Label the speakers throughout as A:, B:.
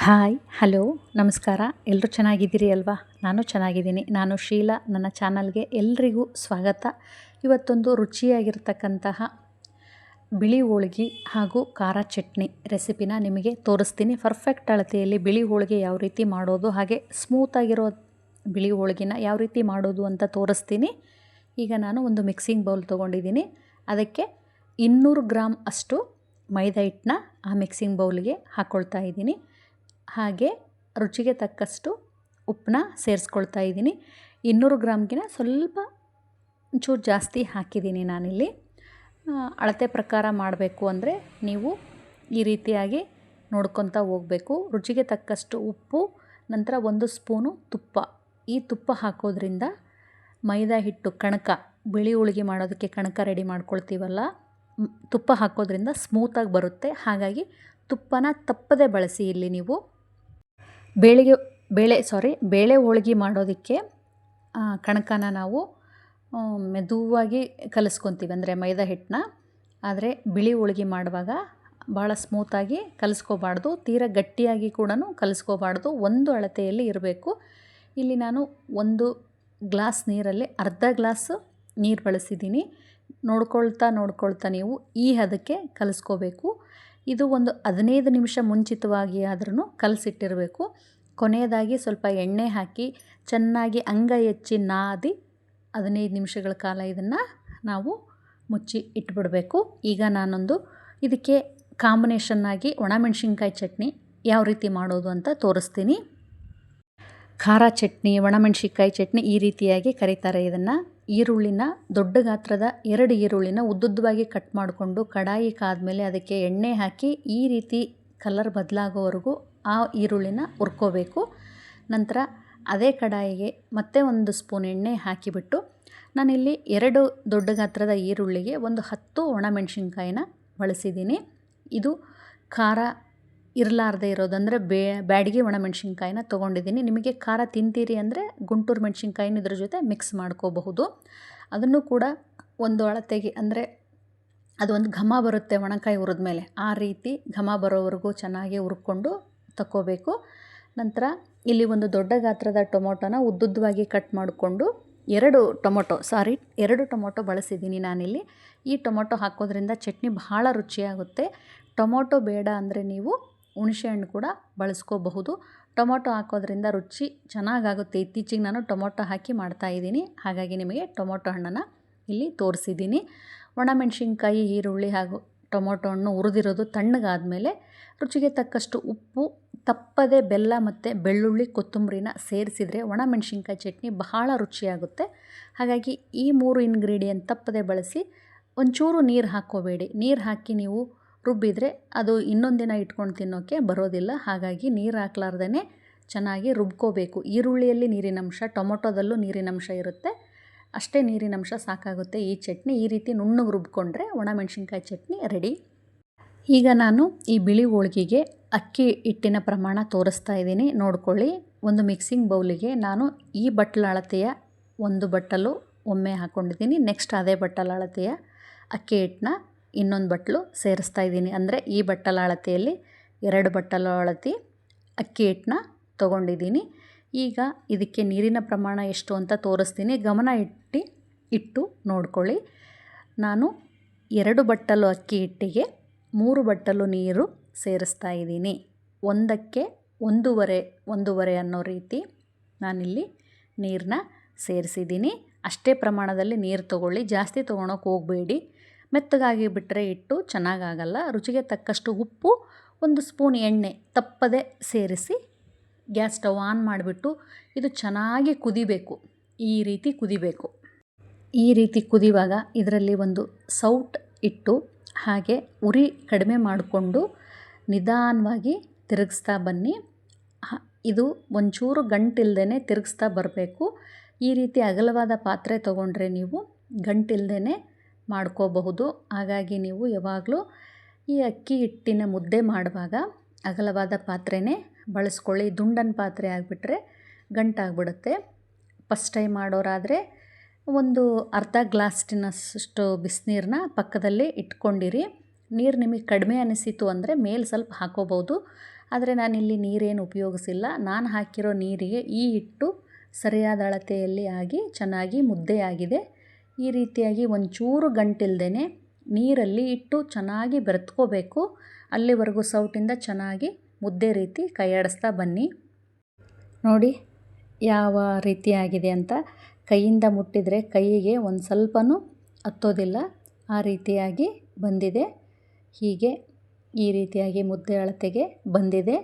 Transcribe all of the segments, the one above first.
A: Hi hello ನಮಸ್ಕಾರ. ಎಲ್ಲರೂ ಚೆನ್ನಾಗಿದ್ದೀರಿ ಅಲ್ವಾ? ನಾನು ಚೆನ್ನಾಗಿದ್ದೀನಿ. ನಾನು ಶೀಲಾ. ನನ್ನ ಚಾನಲ್ಗೆ ಎಲ್ರಿಗೂ ಸ್ವಾಗತ. ಇವತ್ತೊಂದು ರುಚಿಯಾಗಿರ್ತಕ್ಕಂತಹ ಬಿಳಿ ಹೋಳ್ಗೆ ಹಾಗೂ ಖಾರ ಚಟ್ನಿ ರೆಸಿಪಿನ ನಿಮಗೆ ತೋರಿಸ್ತೀನಿ. ಪರ್ಫೆಕ್ಟ್ ಅಳತೆಯಲ್ಲಿ ಬಿಳಿ ಹೋಳಿಗೆ ಯಾವ ರೀತಿ ಮಾಡೋದು, ಹಾಗೆ ಸ್ಮೂತಾಗಿರೋ ಬಿಳಿ ಹೋಳಿಗೆನ ಯಾವ ರೀತಿ ಮಾಡೋದು ಅಂತ ತೋರಿಸ್ತೀನಿ. ಈಗ ನಾನು ಒಂದು ಮಿಕ್ಸಿಂಗ್ ಬೌಲ್ ತೊಗೊಂಡಿದ್ದೀನಿ. ಅದಕ್ಕೆ 200 ಗ್ರಾಮ್ ಅಷ್ಟು ಮೈದಾ ಹಿಟ್ಟನ್ನ ಆ ಮಿಕ್ಸಿಂಗ್ ಬೌಲ್ಗೆ ಹಾಕ್ಕೊಳ್ತಾ ಇದ್ದೀನಿ. ಹಾಗೆ ರುಚಿಗೆ ತಕ್ಕಷ್ಟು ಉಪ್ಪನ್ನ ಸೇರಿಸ್ಕೊಳ್ತಾ ಇದ್ದೀನಿ. 200 ಗ್ರಾಮ್ಗಿನ ಸ್ವಲ್ಪ ಒಂಚೂರು ಜಾಸ್ತಿ ಹಾಕಿದ್ದೀನಿ ನಾನಿಲ್ಲಿ. ಅಳತೆ ಪ್ರಕಾರ ಮಾಡಬೇಕು ಅಂದರೆ ನೀವು ಈ ರೀತಿಯಾಗಿ ನೋಡ್ಕೊತಾ ಹೋಗಬೇಕು. ರುಚಿಗೆ ತಕ್ಕಷ್ಟು ಉಪ್ಪು, ನಂತರ 1 ಸ್ಪೂನು ತುಪ್ಪ. ಈ ತುಪ್ಪ ಹಾಕೋದ್ರಿಂದ ಮೈದಾ ಹಿಟ್ಟು ಕಣಕ, ಬಿಳಿ ಹೋಳಿಗೆ ಮಾಡೋದಕ್ಕೆ ಕಣಕ ರೆಡಿ ಮಾಡ್ಕೊಳ್ತೀವಲ್ಲ, ತುಪ್ಪ ಹಾಕೋದ್ರಿಂದ ಸ್ಮೂತಾಗಿ ಬರುತ್ತೆ. ಹಾಗಾಗಿ ತುಪ್ಪನ ತಪ್ಪದೆ ಬಳಸಿ. ಇಲ್ಲಿ ನೀವು ಬೇಳೆ ಹೋಳಿಗೆ ಮಾಡೋದಕ್ಕೆ ಕಣಕನ ನಾವು ಮೆದುವಾಗಿ ಕಲಿಸ್ಕೊತೀವಿ, ಅಂದರೆ ಮೈದಾ ಹಿಟ್ಟನ್ನ. ಆದರೆ ಬಿಳಿ ಹೋಳಿಗೆ ಮಾಡುವಾಗ ಭಾಳ ಸ್ಮೂತಾಗಿ ಕಲಿಸ್ಕೋಬಾರ್ದು, ತೀರಾ ಗಟ್ಟಿಯಾಗಿ ಕೂಡ ಕಲಿಸ್ಕೋಬಾರ್ದು. ಒಂದು ಅಳತೆಯಲ್ಲಿ ಇರಬೇಕು. ಇಲ್ಲಿ ನಾನು 1 ಗ್ಲಾಸ್ ನೀರಲ್ಲಿ ಅರ್ಧ ಗ್ಲಾಸ್ ನೀರು ಬಳಸಿದ್ದೀನಿ. ನೋಡ್ಕೊಳ್ತಾ ನೀವು ಈ ಹದಕ್ಕೆ ಕಲಿಸ್ಕೋಬೇಕು. ಇದು ಒಂದು 15 ನಿಮಿಷ ಮುಂಚಿತವಾಗಿ ಆದ್ರೂ ಕಲಸಿಟ್ಟಿರಬೇಕು. ಕೊನೆಯದಾಗಿ ಸ್ವಲ್ಪ ಎಣ್ಣೆ ಹಾಕಿ ಚೆನ್ನಾಗಿ ಅಂಗೈ ಹೆಚ್ಚಿ ನಾದಿ 15 ನಿಮಿಷಗಳ ಕಾಲ ಇದನ್ನು ನಾವು ಮುಚ್ಚಿ ಇಟ್ಬಿಡಬೇಕು. ಈಗ ನಾನೊಂದು ಇದಕ್ಕೆ ಕಾಂಬಿನೇಷನ್ನಾಗಿ ಒಣಮೆಣಸಿನ್ಕಾಯಿ ಚಟ್ನಿ ಯಾವ ರೀತಿ ಮಾಡೋದು ಅಂತ ತೋರಿಸ್ತೀನಿ. ಖಾರ ಚಟ್ನಿ, ಒಣಮೆಣಸಿನ್ಕಾಯಿ ಚಟ್ನಿ ಈ ರೀತಿಯಾಗಿ ಕರೀತಾರೆ ಇದನ್ನು. ಈರುಳ್ಳಿನ ದೊಡ್ಡ ಗಾತ್ರದ 2 ಈರುಳ್ಳಿನ ಉದ್ದುದ್ದವಾಗಿ ಕಟ್ ಮಾಡಿಕೊಂಡು ಕಡಾಯಿ ಕಾದ್ಮೇಲೆ ಅದಕ್ಕೆ ಎಣ್ಣೆ ಹಾಕಿ ಈ ರೀತಿ ಕಲರ್ ಬದಲಾಗೋವರೆಗೂ ಆ ಈರುಳ್ಳಿನ ಹುರ್ಕೋಬೇಕು. ನಂತರ ಅದೇ ಕಡಾಯಿಗೆ ಮತ್ತೆ 1 ಸ್ಪೂನ್ ಎಣ್ಣೆ ಹಾಕಿಬಿಟ್ಟು ನಾನಿಲ್ಲಿ 2 ದೊಡ್ಡ ಗಾತ್ರದ ಈರುಳ್ಳಿಗೆ ಒಂದು 10 ಒಣಮೆಣಸಿನ್ಕಾಯಿನ ಬಳಸಿದ್ದೀನಿ. ಇದು ಖಾರ ಇರಲಾರ್ದೆ ಇರೋದಂದರೆ ಬ್ಯಾಡಗಿ ಒಣಮೆಣಸಿನ್ಕಾಯಿನ ತೊಗೊಂಡಿದ್ದೀನಿ. ನಿಮಗೆ ಖಾರ ತಿಂತೀರಿ ಅಂದರೆ ಗುಂಟೂರು ಮೆಣಸಿನ್ಕಾಯಿನ ಇದ್ರ ಜೊತೆ ಮಿಕ್ಸ್ ಮಾಡ್ಕೋಬಹುದು. ಅದನ್ನು ಕೂಡ ಒಂದು ಅಳತೆಗೆ, ಅಂದರೆ ಅದೊಂದು ಘಮ ಬರುತ್ತೆ ಒಣಕಾಯಿ ಹುರಿದ್ಮೇಲೆ, ಆ ರೀತಿ ಘಮ ಬರೋವರೆಗೂ ಚೆನ್ನಾಗಿ ಹುರ್ಕೊಂಡು ತಗೋಬೇಕು. ನಂತರ ಇಲ್ಲಿ ಒಂದು ದೊಡ್ಡ ಗಾತ್ರದ ಟೊಮೊಟೊನ ಉದ್ದುದ್ದವಾಗಿ ಕಟ್ ಮಾಡಿಕೊಂಡು 2 ಟೊಮೊಟೊ ಬಳಸಿದ್ದೀನಿ ನಾನಿಲ್ಲಿ. ಈ ಟೊಮೊಟೊ ಹಾಕೋದ್ರಿಂದ ಚಟ್ನಿ ಬಹಳ ರುಚಿಯಾಗುತ್ತೆ. ಟೊಮೊಟೊ ಬೇಡ ಅಂದರೆ ನೀವು ಹುಣಸೆಹಣ್ಣು ಕೂಡ ಬಳಸ್ಕೋಬಹುದು. ಟೊಮೊಟೊ ಹಾಕೋದ್ರಿಂದ ರುಚಿ ಚೆನ್ನಾಗಾಗುತ್ತೆ. ಇತ್ತೀಚೆಗೆ ನಾನು ಟೊಮೊಟೊ ಹಾಕಿ ಮಾಡ್ತಾಯಿದ್ದೀನಿ, ಹಾಗಾಗಿ ನಿಮಗೆ ಟೊಮೊಟೊ ಹಣ್ಣನ್ನು ಇಲ್ಲಿ ತೋರಿಸಿದ್ದೀನಿ. ಒಣಮೆಣಸಿನ್ಕಾಯಿ, ಈರುಳ್ಳಿ ಹಾಗೂ ಟೊಮೊಟೊ ಹಣ್ಣು ಹುರಿದಿರೋದು ತಣ್ಣಗಾದಮೇಲೆ ರುಚಿಗೆ ತಕ್ಕಷ್ಟು ಉಪ್ಪು, ತಪ್ಪದೆ ಬೆಲ್ಲ ಮತ್ತು ಬೆಳ್ಳುಳ್ಳಿ, ಕೊತ್ತಂಬರಿನ ಸೇರಿಸಿದರೆ ಒಣಮೆಣಸಿನ್ಕಾಯಿ ಚಟ್ನಿ ಬಹಳ ರುಚಿಯಾಗುತ್ತೆ. ಹಾಗಾಗಿ ಈ 3 ಇಂಗ್ರೀಡಿಯೆಂಟ್ ತಪ್ಪದೆ ಬಳಸಿ. ಒಂಚೂರು ನೀರು ಹಾಕ್ಕೋಬೇಡಿ. ನೀರು ಹಾಕಿ ನೀವು ರುಬ್ಬಿದರೆ ಅದು ಇನ್ನೊಂದು ದಿನ ಇಟ್ಕೊಂಡು ತಿನ್ನೋಕ್ಕೆ ಬರೋದಿಲ್ಲ. ಹಾಗಾಗಿ ನೀರು ಹಾಕ್ಲಾರ್ದೇ ಚೆನ್ನಾಗಿ ರುಬ್ಕೋಬೇಕು. ಈರುಳ್ಳಿಯಲ್ಲಿ ನೀರಿನಂಶ, ಟೊಮೊಟೊದಲ್ಲೂ ನೀರಿನಂಶ ಇರುತ್ತೆ. ಅಷ್ಟೇ ನೀರಿನಂಶ ಸಾಕಾಗುತ್ತೆ ಈ ಚಟ್ನಿ. ಈ ರೀತಿ ನುಣ್ಣಗೆ ರುಬ್ಕೊಂಡ್ರೆ ಒಣಮೆಣಸಿನ್ಕಾಯಿ ಚಟ್ನಿ ರೆಡಿ. ಈಗ ನಾನು ಈ ಬಿಳಿ ಹೋಳಿಗೆಗೆ ಅಕ್ಕಿ ಹಿಟ್ಟಿನ ಪ್ರಮಾಣ ತೋರಿಸ್ತಾ ಇದ್ದೀನಿ, ನೋಡ್ಕೊಳ್ಳಿ. ಒಂದು ಮಿಕ್ಸಿಂಗ್ ಬೌಲಿಗೆ ನಾನು ಈ ಬಟ್ಲ ಅಳತೆಯ 1 ಬಟ್ಟಲು ಒಮ್ಮೆ ಹಾಕ್ಕೊಂಡಿದ್ದೀನಿ. ನೆಕ್ಸ್ಟ್ ಅದೇ ಬಟ್ಟಲ ಅಳತೆಯ ಅಕ್ಕಿ ಹಿಟ್ಟನ್ನ ಇನ್ನೊಂದು ಬಟ್ಟಲು ಸೇರಿಸ್ತಾ ಇದ್ದೀನಿ. ಅಂದರೆ ಈ ಬಟ್ಟಲ ಅಳತೆಯಲ್ಲಿ 2 ಬಟ್ಟಲು ಅಳತೆ ಅಕ್ಕಿ ಹಿಟ್ಟನ್ನ ತೊಗೊಂಡಿದ್ದೀನಿ. ಈಗ ಇದಕ್ಕೆ ನೀರಿನ ಪ್ರಮಾಣ ಎಷ್ಟು ಅಂತ ತೋರಿಸ್ತೀನಿ, ಗಮನ ಇಟ್ಟು ನೋಡ್ಕೊಳ್ಳಿ. ನಾನು 2 ಬಟ್ಟಲು ಅಕ್ಕಿ ಹಿಟ್ಟಿಗೆ 3 ಬಟ್ಟಲು ನೀರು ಸೇರಿಸ್ತಾ ಇದ್ದೀನಿ. 1ಕ್ಕೆ 1.5 ಅನ್ನೋ ರೀತಿ ನಾನಿಲ್ಲಿ ನೀರನ್ನ ಸೇರಿಸಿದ್ದೀನಿ. ಅಷ್ಟೇ ಪ್ರಮಾಣದಲ್ಲಿ ನೀರು ತೊಗೊಳ್ಳಿ, ಜಾಸ್ತಿ ತೊಗೊಳಕ್ಕೆ ಹೋಗಬೇಡಿ. ಮೆತ್ತಗಾಗಿ ಬಿಟ್ಟರೆ ಹಿಟ್ಟು ಚೆನ್ನಾಗಾಗಲ್ಲ. ರುಚಿಗೆ ತಕ್ಕಷ್ಟು ಉಪ್ಪು, 1 ಸ್ಪೂನ್ ಎಣ್ಣೆ ತಪ್ಪದೆ ಸೇರಿಸಿ ಗ್ಯಾಸ್ ಸ್ಟವ್ ಆನ್ ಮಾಡಿಬಿಟ್ಟು ಇದು ಚೆನ್ನಾಗಿ ಕುದಿಬೇಕು. ಈ ರೀತಿ ಕುದಿಬೇಕು. ಈ ರೀತಿ ಕುದಿಯುವಾಗ ಇದರಲ್ಲಿ ಒಂದು ಸೌಟ್ ಇಟ್ಟು ಹಾಗೆ ಉರಿ ಕಡಿಮೆ ಮಾಡಿಕೊಂಡು ನಿಧಾನವಾಗಿ ತಿರುಗಿಸ್ತಾ ಬನ್ನಿ. ಇದು ಒಂಚೂರು ಗಂಟಿಲ್ದೇ ತಿರುಗಿಸ್ತಾ ಬರಬೇಕು. ಈ ರೀತಿ ಅಗಲವಾದ ಪಾತ್ರೆ ತೊಗೊಂಡ್ರೆ ನೀವು ಗಂಟಿಲ್ದೇ ಮಾಡ್ಕೋಬಹುದು. ಹಾಗಾಗಿ ನೀವು ಯಾವಾಗಲೂ ಈ ಅಕ್ಕಿ ಹಿಟ್ಟಿನ ಮುದ್ದೆ ಮಾಡುವಾಗ ಅಗಲವಾದ ಪಾತ್ರೆನೇ ಬಳಸ್ಕೊಳ್ಳಿ. ದುಂಡನ ಪಾತ್ರೆ ಆಗಿಬಿಟ್ರೆ ಗಂಟಾಗ್ಬಿಡುತ್ತೆ. ಫಸ್ಟ್ ಟೈಮ್ ಮಾಡೋರಾದರೆ ಒಂದು ಅರ್ಧ ಗ್ಲಾಸ್ನಷ್ಟು ಬಿಸಿನೀರನ್ನ ಪಕ್ಕದಲ್ಲಿ ಇಟ್ಕೊಂಡಿರಿ. ನೀರು ನಿಮಗೆ ಕಡಿಮೆ ಅನಿಸಿತು ಅಂದರೆ ಮೇಲೆ ಸ್ವಲ್ಪ ಹಾಕೋಬೋದು. ಆದರೆ ನಾನಿಲ್ಲಿ ನೀರೇನು ಉಪಯೋಗಿಸಿಲ್ಲ. ನಾನು ಹಾಕಿರೋ ನೀರಿಗೆ ಈ ಹಿಟ್ಟು ಸರಿಯಾದ ಅಳತೆಯಲ್ಲಿ ಆಗಿ ಚೆನ್ನಾಗಿ ಮುದ್ದೆಯಾಗಿದೆ. ಈ ರೀತಿಯಾಗಿ ಒಂಚೂರು ಗಂಟಿಲ್ದೇ ನೀರಲ್ಲಿ ಇಟ್ಟು ಚೆನ್ನಾಗಿ ಬೆರೆತ್ಕೋಬೇಕು. ಅಲ್ಲಿವರೆಗೂ ಸೌಟಿಂದ ಚೆನ್ನಾಗಿ ಮುದ್ದೆ ರೀತಿ ಕೈಯಾಡಿಸ್ತಾ ಬನ್ನಿ. ನೋಡಿ ಯಾವ ರೀತಿಯಾಗಿದೆ ಅಂತ. ಕೈಯಿಂದ ಮುಟ್ಟಿದರೆ ಕೈಗೆ ಒಂದು ಸ್ವಲ್ಪನೂ ಹತ್ತೋದಿಲ್ಲ, ಆ ರೀತಿಯಾಗಿ ಬಂದಿದೆ. ಹೀಗೆ ಈ ರೀತಿಯಾಗಿ ಮುದ್ದೆ ಅಳತೆಗೆ ಬಂದಿದೆ.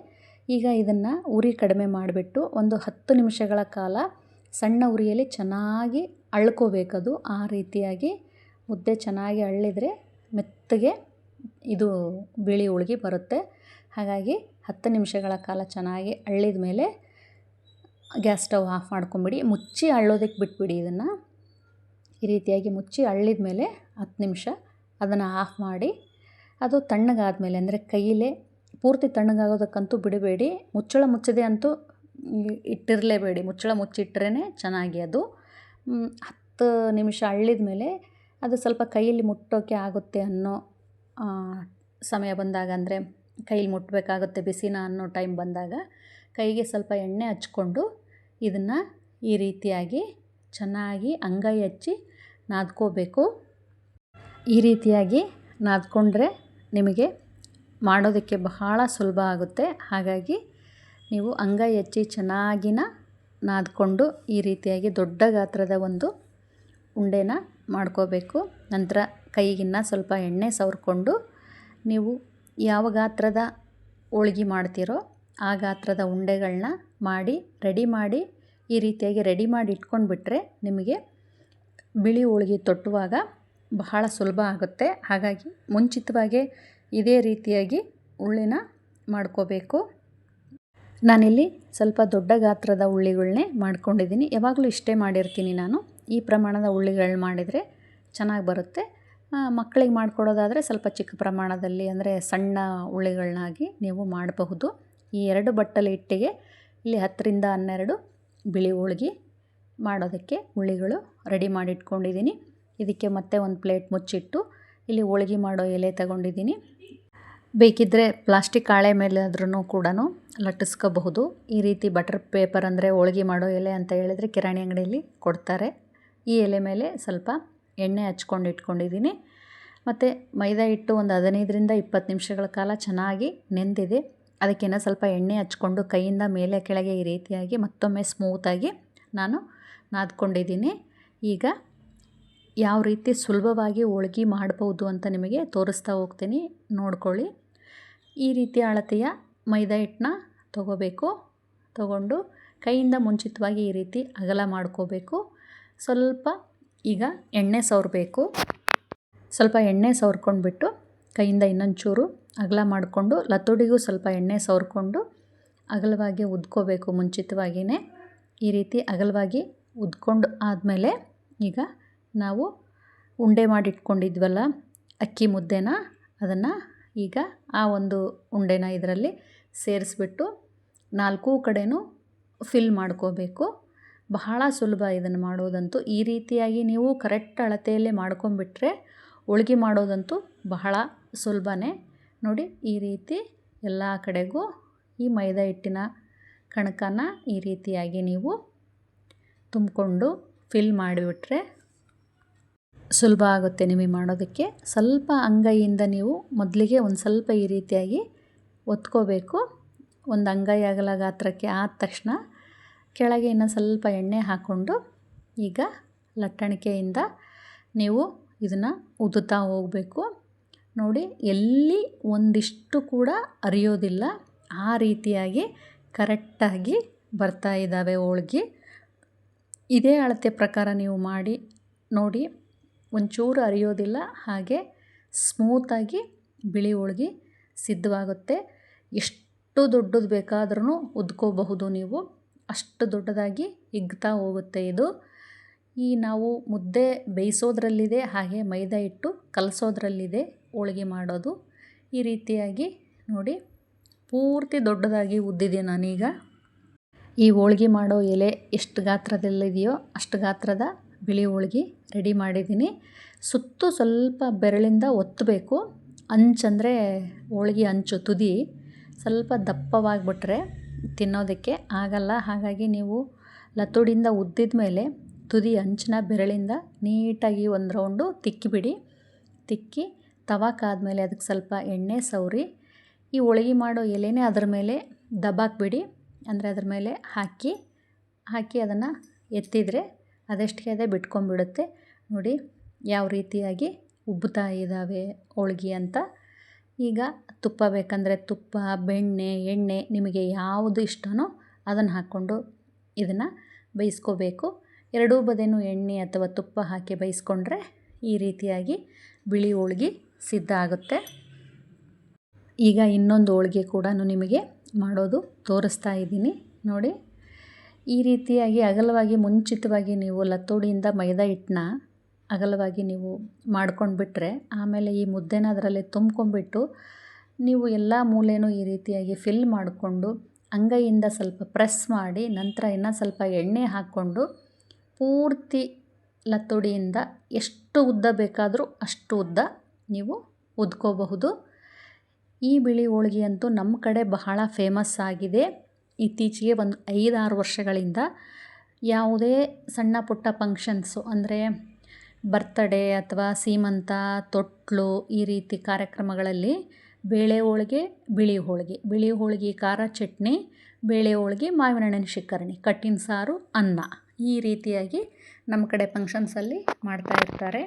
A: ಈಗ ಇದನ್ನು ಉರಿ ಕಡಿಮೆ ಮಾಡಿಬಿಟ್ಟು ಒಂದು 10 ನಿಮಿಷಗಳ ಕಾಲ ಸಣ್ಣ ಉರಿಯಲ್ಲಿ ಚೆನ್ನಾಗಿ ಅಳ್ಕೋಬೇಕದು. ಆ ರೀತಿಯಾಗಿ ಮುದ್ದೆ ಚೆನ್ನಾಗಿ ಅಳ್ಳಿದರೆ ಮೆತ್ತಗೆ ಇದು ಬಿಳಿ ಹೋಳ್ಗೆ ಬರುತ್ತೆ. ಹಾಗಾಗಿ 10 ನಿಮಿಷಗಳ ಕಾಲ ಚೆನ್ನಾಗಿ ಅಳ್ಳಿದ ಮೇಲೆ ಗ್ಯಾಸ್ ಸ್ಟವ್ ಆಫ್ ಮಾಡ್ಕೊಂಬಿಡಿ. ಮುಚ್ಚಿ ಅಳ್ಳೋದಕ್ಕೆ ಬಿಟ್ಬಿಡಿ. ಇದನ್ನು ಈ ರೀತಿಯಾಗಿ ಮುಚ್ಚಿ ಅಳ್ಳಿದ ಮೇಲೆ 10 ನಿಮಿಷ ಅದನ್ನು ಆಫ್ ಮಾಡಿ, ಅದು ತಣ್ಣಗಾದಮೇಲೆ ಅಂದರೆ ಕೈಲೇ ಪೂರ್ತಿ ತಣ್ಣಗಾಗೋದಕ್ಕಂತೂ ಬಿಡಬೇಡಿ. ಮುಚ್ಚಳ ಮುಚ್ಚದೆ ಅಂತೂ ಇಟ್ಟಿರಲೇಬೇಡಿ. ಮುಚ್ಚಳ ಮುಚ್ಚಿಟ್ರೇ ಚೆನ್ನಾಗಿ ಅದು 10 ನಿಮಿಷ ಅಳ್ಳಿದ ಮೇಲೆ ಅದು ಸ್ವಲ್ಪ ಕೈಯಲ್ಲಿ ಮುಟ್ಟೋಕ್ಕೆ ಆಗುತ್ತೆ ಅನ್ನೋ ಸಮಯ ಬಂದಾಗ, ಅಂದರೆ ಕೈಲಿ ಮುಟ್ಟಬೇಕಾಗುತ್ತೆ ಬಿಸಿನ ಅನ್ನೋ ಟೈಮ್ ಬಂದಾಗ ಕೈಗೆ ಸ್ವಲ್ಪ ಎಣ್ಣೆ ಹಚ್ಕೊಂಡು ಇದನ್ನು ಈ ರೀತಿಯಾಗಿ ಚೆನ್ನಾಗಿ ಅಂಗೈ ಹಚ್ಚಿ ನಾದ್ಕೋಬೇಕು. ಈ ರೀತಿಯಾಗಿ ನಾದ್ಕೊಂಡ್ರೆ ನಿಮಗೆ ಮಾಡೋದಕ್ಕೆ ಬಹಳ ಸುಲಭ ಆಗುತ್ತೆ. ಹಾಗಾಗಿ ನೀವು ಅಂಗೈ ಹಚ್ಚಿ ಚೆನ್ನಾಗಿನ ನಾದ್ಕೊಂಡು ಈ ರೀತಿಯಾಗಿ ದೊಡ್ಡ ಗಾತ್ರದ ಒಂದು ಉಂಡೆನ ಮಾಡ್ಕೋಬೇಕು. ನಂತರ ಕೈಗಿನ್ನ ಸ್ವಲ್ಪ ಎಣ್ಣೆ ಸವರ್ಕೊಂಡು ನೀವು ಯಾವ ಗಾತ್ರದ ಹೋಳ್ಗೆ ಮಾಡ್ತೀರೋ ಆ ಗಾತ್ರದ ಉಂಡೆಗಳನ್ನ ಮಾಡಿ ರೆಡಿ ಮಾಡಿ ಈ ರೀತಿಯಾಗಿ ರೆಡಿ ಮಾಡಿ ಇಟ್ಕೊಂಡ್ಬಿಟ್ರೆ ನಿಮಗೆ ಬಿಳಿ ಹೋಳ್ಗೆ ತಟ್ಟುವಾಗ ಬಹಳ ಸುಲಭ ಆಗುತ್ತೆ. ಹಾಗಾಗಿ ಮುಂಚಿತವಾಗೇ ಇದೇ ರೀತಿಯಾಗಿ ಉಳ್ಳಿನ ಮಾಡ್ಕೋಬೇಕು. ನಾನಿಲ್ಲಿ ಸ್ವಲ್ಪ ದೊಡ್ಡ ಗಾತ್ರದ ಉಳ್ಳಿಗಳನ್ನೇ ಮಾಡ್ಕೊಂಡಿದ್ದೀನಿ. ಯಾವಾಗಲೂ ಇಷ್ಟೇ ಮಾಡಿರ್ತೀನಿ ನಾನು. ಈ ಪ್ರಮಾಣದ ಉಳ್ಳಿಗಳು ಮಾಡಿದರೆ ಚೆನ್ನಾಗಿ ಬರುತ್ತೆ. ಮಕ್ಕಳಿಗೆ ಮಾಡಿಕೊಡೋದಾದರೆ ಸ್ವಲ್ಪ ಚಿಕ್ಕ ಪ್ರಮಾಣದಲ್ಲಿ, ಅಂದರೆ ಸಣ್ಣ ಉಳ್ಳಿಗಳನ್ನಾಗಿ ನೀವು ಮಾಡಬಹುದು. ಈ 2 ಬಟ್ಟಲು ಹಿಟ್ಟಿಗೆ ಇಲ್ಲಿ 10ರಿಂದ 12 ಬಿಳಿ ಹೋಳ್ಗೆ ಮಾಡೋದಕ್ಕೆ ಉಳ್ಳಿಗಳು ರೆಡಿ ಮಾಡಿ ಇಟ್ಕೊಂಡಿದ್ದೀನಿ. ಇದಕ್ಕೆ ಮತ್ತೆ ಒಂದು ಪ್ಲೇಟ್ ಮುಚ್ಚಿಟ್ಟು ಇಲ್ಲಿ ಹೋಳ್ಗೆ ಮಾಡೋ ಎಲೆ ತಗೊಂಡಿದ್ದೀನಿ. ಬೇಕಿದ್ದರೆ ಪ್ಲಾಸ್ಟಿಕ್ ಹಾಳೆ ಮೇಲೆ ಆದ್ರೂ ಕೂಡ ಲಟ್ಟಿಸ್ಕೋಬಹುದು. ಈ ರೀತಿ ಬಟರ್ ಪೇಪರ್, ಅಂದರೆ ಹೋಳ್ಗೆ ಮಾಡೋ ಎಲೆ ಅಂತ ಹೇಳಿದರೆ ಕಿರಾಣಿ ಅಂಗಡಿಯಲ್ಲಿ ಕೊಡ್ತಾರೆ. ಈ ಎಲೆ ಮೇಲೆ ಸ್ವಲ್ಪ ಎಣ್ಣೆ ಹಚ್ಕೊಂಡು ಇಟ್ಕೊಂಡಿದ್ದೀನಿ. ಮತ್ತು ಮೈದಾ ಹಿಟ್ಟು ಒಂದು 15ರಿಂದ 20 ನಿಮಿಷಗಳ ಕಾಲ ಚೆನ್ನಾಗಿ ನೆಂದಿದೆ. ಅದಕ್ಕೇನೋ ಸ್ವಲ್ಪ ಎಣ್ಣೆ ಹಚ್ಕೊಂಡು ಕೈಯಿಂದ ಮೇಲೆ ಕೆಳಗೆ ಈ ರೀತಿಯಾಗಿ ಮತ್ತೊಮ್ಮೆ ಸ್ಮೂತಾಗಿ ನಾನು ನಾದ್ಕೊಂಡಿದ್ದೀನಿ. ಈಗ ಯಾವ ರೀತಿ ಸುಲಭವಾಗಿ ಹೋಳ್ಗೆ ಮಾಡ್ಬೋದು ಅಂತ ನಿಮಗೆ ತೋರಿಸ್ತಾ ಹೋಗ್ತೀನಿ, ನೋಡ್ಕೊಳ್ಳಿ. ಈ ರೀತಿಯ ಅಳತೆಯ ಮೈದಾ ಹಿಟ್ಟನ್ನ ತಗೊಂಡು ಕೈಯಿಂದ ಮುಂಚಿತವಾಗಿ ಈ ರೀತಿ ಅಗಲ ಮಾಡ್ಕೋಬೇಕು. ಸ್ವಲ್ಪ ಈಗ ಎಣ್ಣೆ ಸವರಬೇಕು. ಸ್ವಲ್ಪ ಎಣ್ಣೆ ಸವರ್ಕೊಂಡ್ಬಿಟ್ಟು ಕೈಯಿಂದ ಇನ್ನೊಂಚೂರು ಅಗಲ ಮಾಡಿಕೊಂಡು ಲತ್ತುಡಿಗೂ ಸ್ವಲ್ಪ ಎಣ್ಣೆ ಸವರ್ಕೊಂಡು ಅಗಲವಾಗಿ ಉದ್ಕೋಬೇಕು. ಮುಂಚಿತವಾಗಿಯೇ ಈ ರೀತಿ ಅಗಲವಾಗಿ ಉದ್ಕೊಂಡು ಆದಮೇಲೆ ಈಗ ನಾವು ಉಂಡೆ ಮಾಡಿಟ್ಕೊಂಡಿದ್ವಲ್ಲ ಅಕ್ಕಿ ಮುದ್ದೆನ, ಅದನ್ನು ಈಗ ಆ ಒಂದು ಉಂಡೆನ ಇದರಲ್ಲಿ ಸೇರಿಸ್ಬಿಟ್ಟು 4 ಕಡೆನೂ ಫಿಲ್ ಮಾಡ್ಕೋಬೇಕು. ಬಹಳ ಸುಲಭ ಇದನ್ನು ಮಾಡೋದಂತೂ. ಈ ರೀತಿಯಾಗಿ ನೀವು ಕರೆಕ್ಟ್ ಅಳತೆಯಲ್ಲೇ ಮಾಡ್ಕೊಂಬಿಟ್ರೆ ಹೋಳ್ಗೆ ಮಾಡೋದಂತೂ ಬಹಳ ಸುಲಭನೇ. ನೋಡಿ ಈ ರೀತಿ ಎಲ್ಲ ಕಡೆಗೂ ಈ ಮೈದಾ ಹಿಟ್ಟಿನ ಕಣಕನ ಈ ರೀತಿಯಾಗಿ ನೀವು ತುಂಬಿಕೊಂಡು ಫಿಲ್ ಮಾಡಿಬಿಟ್ರೆ ಸುಲಭ ಆಗುತ್ತೆ ನಿಮಗೆ ಮಾಡೋದಕ್ಕೆ. ಸ್ವಲ್ಪ ಅಂಗೈಯಿಂದ ನೀವು ಮೊದಲಿಗೆ ಒಂದು ಸ್ವಲ್ಪ ಈ ರೀತಿಯಾಗಿ ಒತ್ಕೋಬೇಕು. ಒಂದು ಅಂಗೈ ಅಗಲ ಗಾತ್ರಕ್ಕೆ ಆದ ತಕ್ಷಣ ಕೆಳಗೆ ಇನ್ನೂ ಸ್ವಲ್ಪ ಎಣ್ಣೆ ಹಾಕ್ಕೊಂಡು ಈಗ ಲಟ್ಟಣಿಕೆಯಿಂದ ನೀವು ಇದನ್ನು ಉದುತ್ತಾ ಹೋಗಬೇಕು. ನೋಡಿ ಎಲ್ಲಿ ಒಂದಿಷ್ಟು ಕೂಡ ಅರಿಯೋದಿಲ್ಲ, ಆ ರೀತಿಯಾಗಿ ಕರೆಕ್ಟಾಗಿ ಬರ್ತಾ ಇದ್ದಾವೆ ಹೋಳ್ಗೆ. ಇದೇ ಅಳತೆ ಪ್ರಕಾರ ನೀವು ಮಾಡಿ ನೋಡಿ, ಒಂಚೂರು ಅರಿಯೋದಿಲ್ಲ, ಹಾಗೆ ಸ್ಮೂತಾಗಿ ಬಿಳಿ ಹೋಳ್ಗೆ ಸಿದ್ಧವಾಗುತ್ತೆ. ಎಷ್ಟು ದೊಡ್ಡದು ಬೇಕಾದ್ರೂ ಉದ್ಕೋಬಹುದು ನೀವು, ಅಷ್ಟು ದೊಡ್ಡದಾಗಿ ಹಿಗ್ತಾ ಹೋಗುತ್ತೆ ಇದು. ಈ ನಾವು ಮುದ್ದೆ ಬೇಯಿಸೋದ್ರಲ್ಲಿದೆ, ಹಾಗೆ ಮೈದಾ ಹಿಟ್ಟು ಕಲಸೋದ್ರಲ್ಲಿದೆ ಹೋಳ್ಗೆ ಮಾಡೋದು. ಈ ರೀತಿಯಾಗಿ ನೋಡಿ ಪೂರ್ತಿ ದೊಡ್ಡದಾಗಿ ಉದ್ದಿದೆ ನಾನೀಗ. ಈ ಹೋಳ್ಗೆ ಮಾಡೋ ಎಲೆ ಎಷ್ಟು ಗಾತ್ರದಲ್ಲಿದೆಯೋ ಅಷ್ಟು ಗಾತ್ರದ ಬಿಳಿ ಹೋಳ್ಗೆ ರೆಡಿ ಮಾಡಿದ್ದೀನಿ. ಸುತ್ತು ಸ್ವಲ್ಪ ಬೆರಳಿಂದ ಒತ್ತಬೇಕು. ಅಂಚಂದರೆ ಹೋಳ್ಗೆ ಅಂಚು ತುದಿ ಸ್ವಲ್ಪ ದಪ್ಪವಾಗಿಬಿಟ್ರೆ ತಿನ್ನೋದಕ್ಕೆ ಆಗಲ್ಲ. ಹಾಗಾಗಿ ನೀವು ಲತ್ತುಡಿಯಿಂದ ಉದ್ದಿದ ಮೇಲೆ ತುದಿ ಅಂಚನ್ನ ಬೆರಳಿಂದ ನೀಟಾಗಿ ಒಂದು ರೌಂಡು ತಿಕ್ಕಿಬಿಡಿ. ತಿಕ್ಕಿ ತವಾ ಕಾದ್ಮೇಲೆ ಅದಕ್ಕೆ ಸ್ವಲ್ಪ ಎಣ್ಣೆ ಸವರಿ ಈ ಹೋಳ್ಗೆ ಮಾಡೋ ಎಲೆನೇ ಅದ್ರ ಮೇಲೆ ದಬ್ಬಾಕ್ಬಿಡಿ. ಅಂದರೆ ಅದ್ರ ಮೇಲೆ ಹಾಕಿ ಅದನ್ನು ಎತ್ತಿದರೆ ಅದಷ್ಟಕ್ಕೆ ಅದೇ ಬಿಟ್ಕೊಂಡ್ಬಿಡುತ್ತೆ. ನೋಡಿ ಯಾವ ರೀತಿಯಾಗಿ ಉಬ್ಬುತ್ತಾ ಇದ್ದಾವೆ ಹೋಳ್ಗೆ ಅಂತ. ಈಗ ತುಪ್ಪ ಬೇಕಂದರೆ ತುಪ್ಪ, ಬೆಣ್ಣೆ, ಎಣ್ಣೆ ನಿಮಗೆ ಯಾವುದು ಇಷ್ಟನೋ ಅದನ್ನು ಹಾಕ್ಕೊಂಡು ಇದನ್ನು ಬೇಯಿಸ್ಕೋಬೇಕು. ಎರಡೂ ಬದಿಯೂ ಎಣ್ಣೆ ಅಥವಾ ತುಪ್ಪ ಹಾಕಿ ಬೇಯಿಸ್ಕೊಂಡ್ರೆ ಈ ರೀತಿಯಾಗಿ ಬಿಳಿ ಹೋಳ್ಗೆ ಸಿದ್ಧ ಆಗುತ್ತೆ. ಈಗ ಇನ್ನೊಂದು ಹೋಳ್ಗೆ ಕೂಡ ನಿಮಗೆ ಮಾಡೋದು ತೋರಿಸ್ತಾ ಇದ್ದೀನಿ ನೋಡಿ. ಈ ರೀತಿಯಾಗಿ ಅಗಲವಾಗಿ ಮುಂಚಿತವಾಗಿ ನೀವು ಲತ್ತೋಡಿಯಿಂದ ಮೈದಾ ಹಿಟ್ಟನ್ನ ಅಗಲವಾಗಿ ನೀವು ಮಾಡ್ಕೊಂಡ್ಬಿಟ್ರೆ ಆಮೇಲೆ ಈ ಮುದ್ದೆನ ಅದರಲ್ಲಿ ತುಂಬ್ಕೊಂಡ್ಬಿಟ್ಟು ನೀವು ಎಲ್ಲ ಮೂಲೆಯೂ ಈ ರೀತಿಯಾಗಿ ಫಿಲ್ ಮಾಡಿಕೊಂಡು ಅಂಗೈಯಿಂದ ಸ್ವಲ್ಪ ಪ್ರೆಸ್ ಮಾಡಿ ನಂತರ ಇನ್ನೂ ಸ್ವಲ್ಪ ಎಣ್ಣೆ ಹಾಕ್ಕೊಂಡು ಪೂರ್ತಿ ಲತ್ತೋಡಿಯಿಂದ ಎಷ್ಟು ಉದ್ದ ಬೇಕಾದರೂ ಅಷ್ಟು ಉದ್ದ ನೀವು ಉದ್ಕೋಬಹುದು. ಈ ಬಿಳಿ ಹೋಳ್ಗೆ ಅಂತೂ ನಮ್ಮ ಕಡೆ ಬಹಳ ಫೇಮಸ್ ಆಗಿದೆ. ಇತ್ತೀಚೆಗೆ ಒಂದು 5-6 ವರ್ಷಗಳಿಂದ ಯಾವುದೇ ಸಣ್ಣ ಪುಟ್ಟ ಫಂಕ್ಷನ್ಸು ಅಂದರೆ ಬರ್ತಡೇ ಅಥವಾ ಸೀಮಂತ, ತೊಟ್ಲು ಈ ರೀತಿ ಕಾರ್ಯಕ್ರಮಗಳಲ್ಲಿ ಬೇಳೆ ಹೋಳ್ಗೆ, ಬಿಳಿ ಹೋಳ್ಗೆ ಖಾರ ಚಟ್ನಿ, ಬೇಳೆ ಹೋಳ್ಗೆ, ಮಾವಿನ ಹಣ್ಣಿನ ಶಿಕರಣಿ, ಕಟ್ಟಿನ ಸಾರು, ಅನ್ನ ಈ ರೀತಿಯಾಗಿ ನಮ್ಮ ಕಡೆ ಫಂಕ್ಷನ್ಸಲ್ಲಿ ಮಾಡ್ತಾಯಿರ್ತಾರೆ.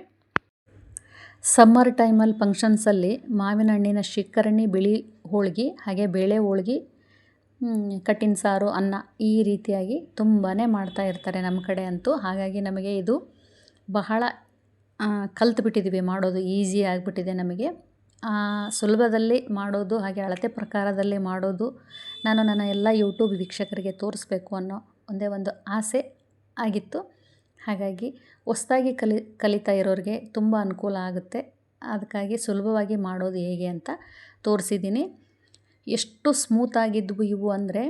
A: ಸಮ್ಮರ್ ಟೈಮಲ್ಲಿ ಫಂಕ್ಷನ್ಸಲ್ಲಿ ಮಾವಿನ ಹಣ್ಣಿನ ಶಿಕರಣಿ, ಬಿಳಿ ಹೋಳ್ಗೆ ಹಾಗೆ ಬೇಳೆ ಹೋಳ್ಗೆ, ಕಟ್ಟಿನ ಸಾರು, ಅನ್ನ ಈ ರೀತಿಯಾಗಿ ತುಂಬಾ ಮಾಡ್ತಾಯಿರ್ತಾರೆ ನಮ್ಮ ಕಡೆ ಅಂತೂ. ಹಾಗಾಗಿ ನಮಗೆ ಇದು ಬಹಳ ಕಲ್ತ್ಬಿಟ್ಟಿದ್ದೀವಿ ಮಾಡೋದು, ಈಸಿ ಆಗಿಬಿಟ್ಟಿದೆ ನಮಗೆ. ಸುಲಭದಲ್ಲಿ ಮಾಡೋದು ಹಾಗೆ ಅಳತೆ ಪ್ರಕಾರದಲ್ಲಿ ಮಾಡೋದು ನಾನು ನನ್ನ ಎಲ್ಲ ಯೂಟ್ಯೂಬ್ ವೀಕ್ಷಕರಿಗೆ ತೋರಿಸ್ಬೇಕು ಅನ್ನೋ ಒಂದೇ ಒಂದು ಆಸೆ ಆಗಿತ್ತು. ಹಾಗಾಗಿ ಹೊಸ್ದಾಗಿ ಕಲಿತಾ ಇರೋರಿಗೆ ತುಂಬ ಅನುಕೂಲ ಆಗುತ್ತೆ. ಅದಕ್ಕಾಗಿ ಸುಲಭವಾಗಿ ಮಾಡೋದು ಹೇಗೆ ಅಂತ ತೋರಿಸಿದ್ದೀನಿ. ಎಷ್ಟು ಸ್ಮೂತಾಗಿದ್ವು ಇವು ಅಂದರೆ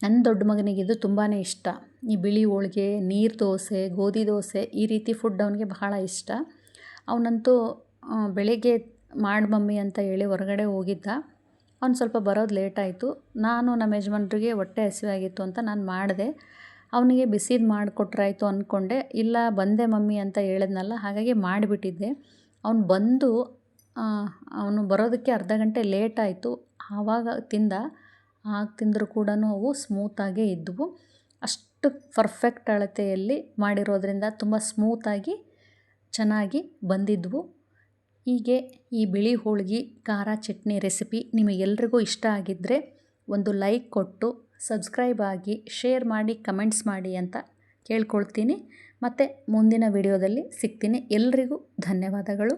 A: ನನ್ನ ದೊಡ್ಡ ಮಗನಿಗಿದು ತುಂಬಾ ಇಷ್ಟ. ಈ ಬಿಳಿ ಹೋಳ್ಗೆ, ನೀರು ದೋಸೆ, ಗೋಧಿ ದೋಸೆ ಈ ರೀತಿ ಫುಡ್ ಅವನಿಗೆ ಬಹಳ ಇಷ್ಟ. ಅವನಂತೂ ಬೆಳಿಗ್ಗೆ ಮಾಡಿ ಮಮ್ಮಿ ಅಂತ ಹೇಳಿ ಹೊರಗಡೆ ಹೋಗಿದ್ದ. ಅವ್ನು ಸ್ವಲ್ಪ ಬರೋದು ಲೇಟಾಯಿತು. ನಾನು ನಮ್ಮ ಯಜಮಾನ್ರಿಗೆ ಹೊಟ್ಟೆ ಹಸಿವಾಗಿತ್ತು ಅಂತ ನಾನು ಮಾಡಿದೆ. ಅವನಿಗೆ ಬಿಸಿದು ಮಾಡಿಕೊಟ್ರಾಯ್ತು ಅಂದ್ಕೊಂಡೆ. ಇಲ್ಲ ಬಂದೆ ಮಮ್ಮಿ ಅಂತ ಹೇಳಿದ್ನಲ್ಲ, ಹಾಗಾಗಿ ಮಾಡಿಬಿಟ್ಟಿದ್ದೆ. ಅವನು ಬರೋದಕ್ಕೆ ಅರ್ಧ ಗಂಟೆ ಲೇಟಾಯಿತು. ಆವಾಗ ತಿಂದರೂ ಕೂಡ ಅವು ಸ್ಮೂತಾಗೇ ಇದ್ದವು. ಅಷ್ಟು ಪರ್ಫೆಕ್ಟ್ ಅಳತೆಯಲ್ಲಿ ಮಾಡಿರೋದ್ರಿಂದ ತುಂಬ ಸ್ಮೂತಾಗಿ ಚೆನ್ನಾಗಿ ಬಂದಿದ್ವು. ಹೀಗೆ ಈ ಬಿಳಿ ಹೋಳ್ಗೆ ಖಾರ ಚಟ್ನಿ ರೆಸಿಪಿ ನಿಮಗೆಲ್ರಿಗೂ ಇಷ್ಟ ಆಗಿದ್ದರೆ ಒಂದು ಲೈಕ್ ಕೊಟ್ಟು ಸಬ್ಸ್ಕ್ರೈಬ್ ಆಗಿ, ಶೇರ್ ಮಾಡಿ, ಕಮೆಂಟ್ಸ್ ಮಾಡಿ ಅಂತ ಕೇಳ್ಕೊಳ್ತೀನಿ. ಮತ್ತು ಮುಂದಿನ ವಿಡಿಯೋದಲ್ಲಿ ಸಿಗ್ತೀನಿ. ಎಲ್ರಿಗೂ ಧನ್ಯವಾದಗಳು.